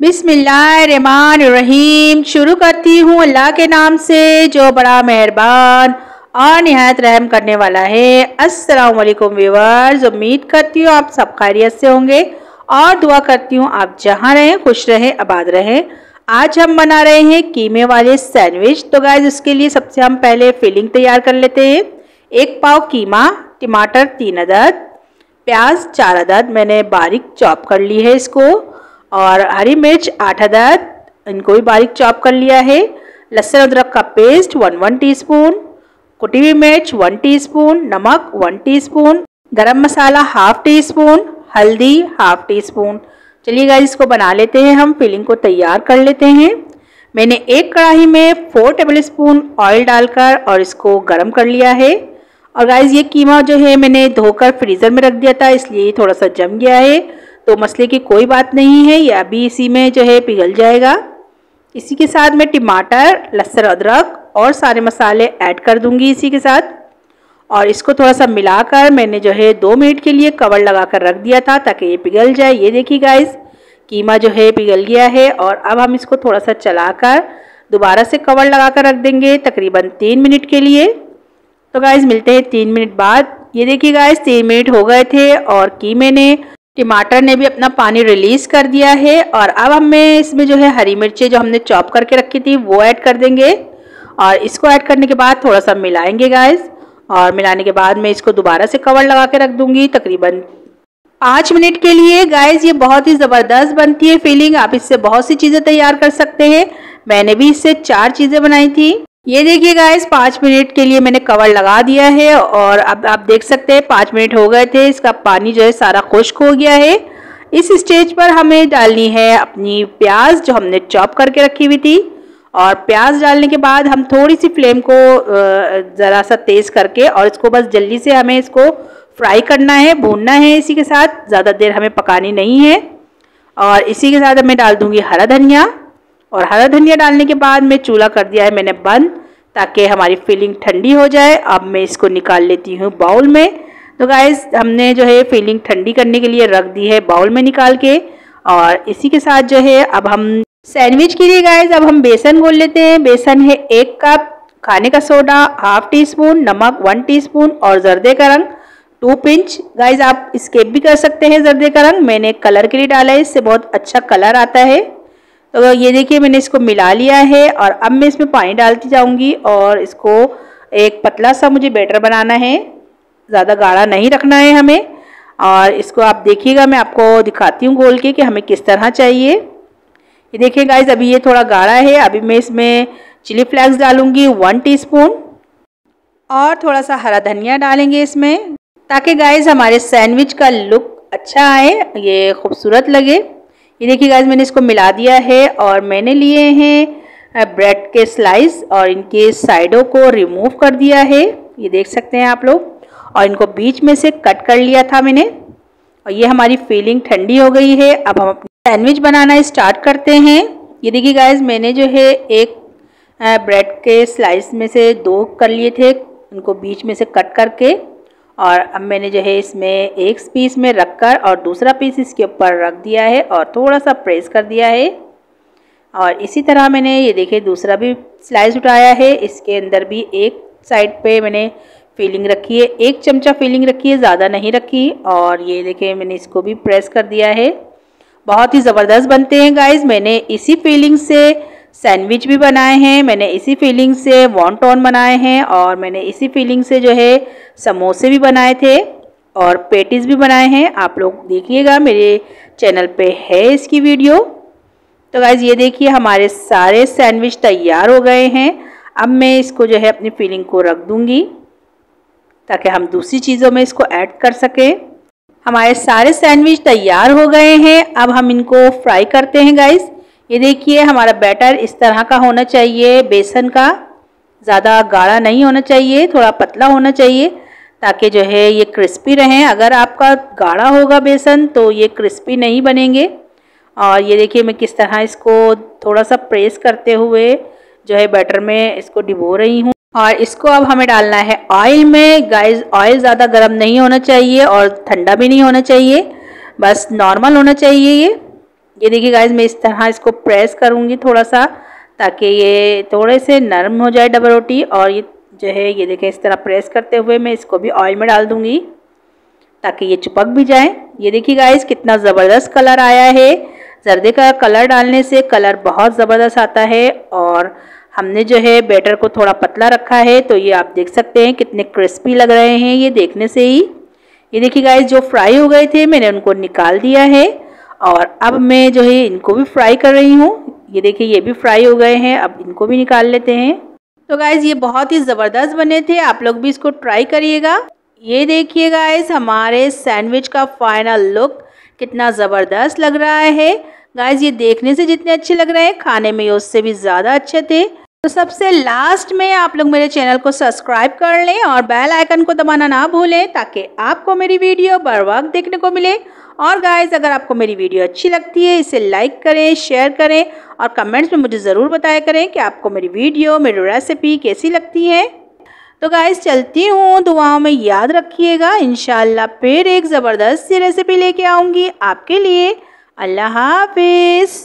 बिस्मिल्लाहिर्रहमानिर्रहीम। शुरू करती हूँ अल्लाह के नाम से जो बड़ा मेहरबान और निहायत रहम करने वाला है। अस्सलाम वालेकुम व्यूअर्स, उम्मीद करती हूँ आप सब खैरियत से होंगे और दुआ करती हूँ आप जहाँ रहें खुश रहें आबाद रहें। आज हम बना रहे हैं कीमे वाले सैंडविच। तो गाइस इसके लिए सबसे हम पहले फिलिंग तैयार कर लेते हैं। 1 पाव कीमा, टमाटर 3 अदद, प्याज 4 अदद मैंने बारीक चॉप कर ली है इसको, और हरी मिर्च 8 अदद इनको भी बारीक चॉप कर लिया है। लहसुन अदरक का पेस्ट 1 टीस्पून, कुटी हुई मिर्च 1 टीस्पून, नमक 1 टीस्पून, गरम मसाला ½ टीस्पून, हल्दी ½ टीस्पून। चलिए गाइस इसको बना लेते हैं, हम फिलिंग को तैयार कर लेते हैं। मैंने एक कढ़ाई में 4 टेबलस्पून ऑयल डालकर और इसको गरम कर लिया है। और गाइस ये कीमा जो है मैंने धोकर फ्रीज़र में रख दिया था, इसलिए थोड़ा सा जम गया है, तो मसले की कोई बात नहीं है, ये अभी इसी में जो है पिघल जाएगा। इसी के साथ मैं टमाटर, लहसुन अदरक और सारे मसाले ऐड कर दूंगी इसी के साथ, और इसको थोड़ा सा मिलाकर मैंने जो है 2 मिनट के लिए कवर लगा कर रख दिया था ताकि ये पिघल जाए। ये देखिए गाइस कीमा जो है पिघल गया है, और अब हम इसको थोड़ा सा चलाकर दोबारा से कवर लगा कर रख देंगे तकरीबन 3 मिनट के लिए। तो गाइस मिलते हैं 3 मिनट बाद। ये देखिए गाइस 3 मिनट हो गए थे और कीमे ने, टमाटर ने भी अपना पानी रिलीज़ कर दिया है। और अब हमें इसमें जो है हरी मिर्चें जो हमने चॉप करके रखी थी वो ऐड कर देंगे, और इसको ऐड करने के बाद थोड़ा सा मिलाएंगे गाइस, और मिलाने के बाद मैं इसको दोबारा से कवर लगा के रख दूंगी तकरीबन 5 मिनट के लिए। गाइस ये बहुत ही ज़बरदस्त बनती है फिलिंग, आप इससे बहुत सी चीज़ें तैयार कर सकते हैं। मैंने भी इससे 4 चीज़ें बनाई थी। ये देखिए गाइस 5 मिनट के लिए मैंने कवर लगा दिया है, और अब आप देख सकते हैं 5 मिनट हो गए थे, इसका पानी जो है सारा खुश्क हो गया है। इस स्टेज पर हमें डालनी है अपनी प्याज जो हमने चॉप करके रखी हुई थी, और प्याज डालने के बाद हम थोड़ी सी फ्लेम को ज़रा सा तेज़ करके, और इसको बस जल्दी से हमें इसको फ्राई करना है, भूनना है इसी के साथ, ज़्यादा देर हमें पकानी नहीं है। और इसी के साथ मैं डाल दूँगी हरा धनिया, और हरा धनिया डालने के बाद मैं चूल्हा कर दिया है मैंने बंद ताकि हमारी फिलिंग ठंडी हो जाए। अब मैं इसको निकाल लेती हूँ बाउल में। तो गाइस हमने जो है फिलिंग ठंडी करने के लिए रख दी है बाउल में निकाल के, और इसी के साथ जो है अब हम सैंडविच के लिए गाइस अब हम बेसन घोल लेते हैं। बेसन है 1 कप, खाने का सोडा ½ टीस्पून, नमक 1 टीस्पून, और जर्दे का रंग 2 पिंच। गाइस आप स्किप भी कर सकते हैं जर्दे का रंग, मैंने कलर के लिए डाला है, इससे बहुत अच्छा कलर आता है। तो ये देखिए मैंने इसको मिला लिया है, और अब मैं इसमें पानी डालती जाऊंगी, और इसको एक पतला सा मुझे बैटर बनाना है, ज़्यादा गाढ़ा नहीं रखना है हमें। और इसको आप देखिएगा, मैं आपको दिखाती हूँ घोल के कि हमें किस तरह चाहिए। ये देखिए गाइस अभी ये थोड़ा गाढ़ा है। अभी मैं इसमें चिली फ्लेक्स डालूंगी 1 टीस्पून, और थोड़ा सा हरा धनिया डालेंगे इसमें, ताकि गाइस हमारे सैंडविच का लुक अच्छा आए, ये खूबसूरत लगे। ये देखिए गाइस मैंने इसको मिला दिया है, और मैंने लिए हैं ब्रेड के स्लाइस, और इनके साइडों को रिमूव कर दिया है, ये देख सकते हैं आप लोग, और इनको बीच में से कट कर लिया था मैंने। और ये हमारी फिलिंग ठंडी हो गई है। अब हम अपना सैंडविच बनाना स्टार्ट करते हैं। ये देखिए गाइस मैंने जो है एक ब्रेड के स्लाइस में से 2 कर लिए थे, उनको बीच में से कट करके, और अब मैंने जो है इसमें एक पीस में रखकर और दूसरा पीस इसके ऊपर रख दिया है, और थोड़ा सा प्रेस कर दिया है। और इसी तरह मैंने ये देखिए दूसरा भी स्लाइस उठाया है, इसके अंदर भी एक साइड पे मैंने फिलिंग रखी है, 1 चमचा फिलिंग रखी है, ज़्यादा नहीं रखी। और ये देखिए मैंने इसको भी प्रेस कर दिया है। बहुत ही ज़बरदस्त बनते हैं गाइस। मैंने इसी फिलिंग से सैंडविच भी बनाए हैं, मैंने इसी फीलिंग से वॉन्टॉन बनाए हैं, और मैंने इसी फीलिंग से जो है समोसे भी बनाए थे और पेटीज़ भी बनाए हैं। आप लोग देखिएगा, मेरे चैनल पे है इसकी वीडियो। तो गाइस ये देखिए हमारे सारे सैंडविच तैयार हो गए हैं। अब मैं इसको जो है अपनी फीलिंग को रख दूँगी ताकि हम दूसरी चीज़ों में इसको ऐड कर सकें। हमारे सारे सैंडविच तैयार हो गए हैं, अब हम इनको फ्राई करते हैं गाइस। ये देखिए हमारा बैटर इस तरह का होना चाहिए, बेसन का, ज़्यादा गाढ़ा नहीं होना चाहिए, थोड़ा पतला होना चाहिए, ताकि जो है ये क्रिस्पी रहें। अगर आपका गाढ़ा होगा बेसन तो ये क्रिस्पी नहीं बनेंगे। और ये देखिए मैं किस तरह इसको थोड़ा सा प्रेस करते हुए जो है बैटर में इसको डिबो रही हूँ। और इसको अब हमें डालना है ऑयल में। गाइस ऑयल ज़्यादा गर्म नहीं होना चाहिए और ठंडा भी नहीं होना चाहिए, बस नॉर्मल होना चाहिए ये। ये देखिए गाइस, मैं इस तरह इसको प्रेस करूँगी थोड़ा सा, ताकि ये थोड़े से नरम हो जाए डबल रोटी। और ये जो है ये देखिए इस तरह प्रेस करते हुए मैं इसको भी ऑयल में डाल दूँगी ताकि ये चिपक भी जाए। ये देखिए गाइस, कितना ज़बरदस्त कलर आया है। जर्दे का कलर डालने से कलर बहुत ज़बरदस्त आता है। और हमने जो है बैटर को थोड़ा पतला रखा है, तो ये आप देख सकते हैं कितने क्रिस्पी लग रहे हैं ये देखने से ही। ये देखिए गाइस, जो फ्राई हो गए थे मैंने उनको निकाल दिया है और अब मैं जो है इनको भी फ्राई कर रही हूँ। ये देखिए ये भी फ्राई हो गए हैं, अब इनको भी निकाल लेते हैं। तो गाइस ये बहुत ही ज़बरदस्त बने थे, आप लोग भी इसको ट्राई करिएगा। ये देखिए गाइस, हमारे सैंडविच का फाइनल लुक कितना ज़बरदस्त लग रहा है। गाइस ये देखने से जितने अच्छे लग रहे हैं, खाने में उससे भी ज़्यादा अच्छे थे। तो सबसे लास्ट में आप लोग मेरे चैनल को सब्सक्राइब कर लें और बेल आइकन को दबाना ना भूलें, ताकि आपको मेरी वीडियो बर वक्त देखने को मिले। और गाइस अगर आपको मेरी वीडियो अच्छी लगती है, इसे लाइक करें, शेयर करें और कमेंट्स में मुझे ज़रूर बताया करें कि आपको मेरी वीडियो, मेरी रेसिपी कैसी लगती है। तो गाइस चलती हूँ, दुआओं में याद रखिएगा। इंशाल्लाह फिर एक ज़बरदस्त सी रेसिपी लेके आऊँगी आपके लिए। अल्लाह हाफिज़।